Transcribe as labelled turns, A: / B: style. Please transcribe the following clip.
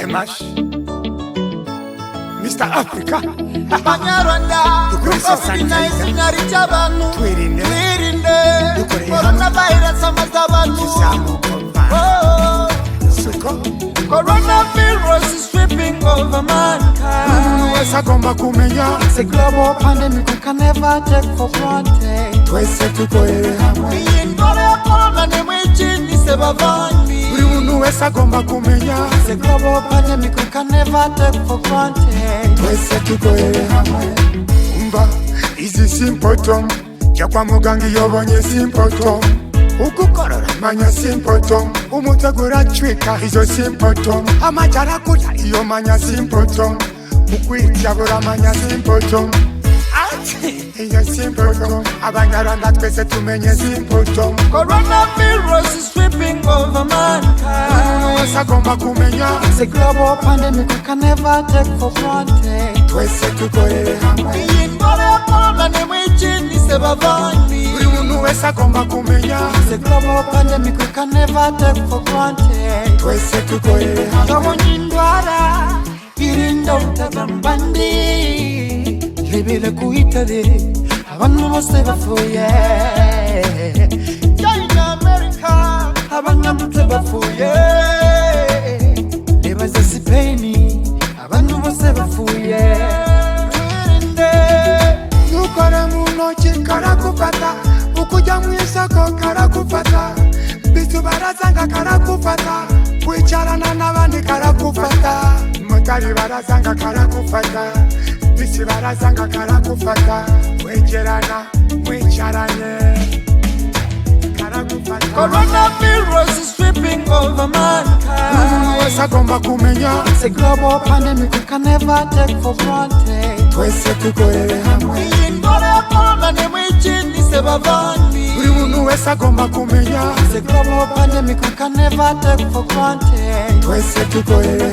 A: Emash Mr. Africa
B: Abanyarwanda COVID-19 abantu twirinde coronavirus amaze abantu coronavirus is sweeping over mankind.
A: Agomba kumenya
B: It's a global pandemic we can never take for granted.
A: twese tukorere hamwe
B: Iyi ndwara ya corona ni mwinshi sebavandi.
A: buri muntu wese agomba kumenya
B: It's a global pandemic we can never take for granted.
A: twese tukorere hamwe umva izi symptom jya kwa muganga iyo ubonye symptom ukukorora manya symptom umutwe uracwika izo symptom amajara kurya iyo manya symptom ukwiryabura manya symptom iyo symptom Abanyarwanda twese tumenye symptom
B: Coronavirus is sweeping over mankind.
A: wese agomba kumenya
B: It's a global pandemic we can never take for granted.
A: twese tukorere hamwe
B: Iyi ndwara ya corona ni mwinshi sebavandi.
A: buri muntu wese agomba kumenya
B: It's a global pandemic we can never take for granted.
A: twese tukorere hamwe
B: Gabonye indwara irinda utagambandi lebele kuitade abantu bose bafuye China America abantu bafuye lebaza Spain abantu bose bafuye
A: nukore mu ntoki karakufata ukujya mu isoko karakufata bitu barazanga karakufata kwicarana n'abandi karakufata motari barazanga karakufata bisi barazanga karakufata kwegerana mwicaranye karakufata
B: Coronavirus is sweeping over mankind.
A: wese agomba kumenya
B: It's a global pandemic we can never take for granted.
A: twese tukorere hamwe
B: Iyi ndwara ya corona ni mwinshi sebavandi.
A: buri muntu wese agomba kumenya
B: It's a global pandemic we can never take for granted.
A: twese tukorere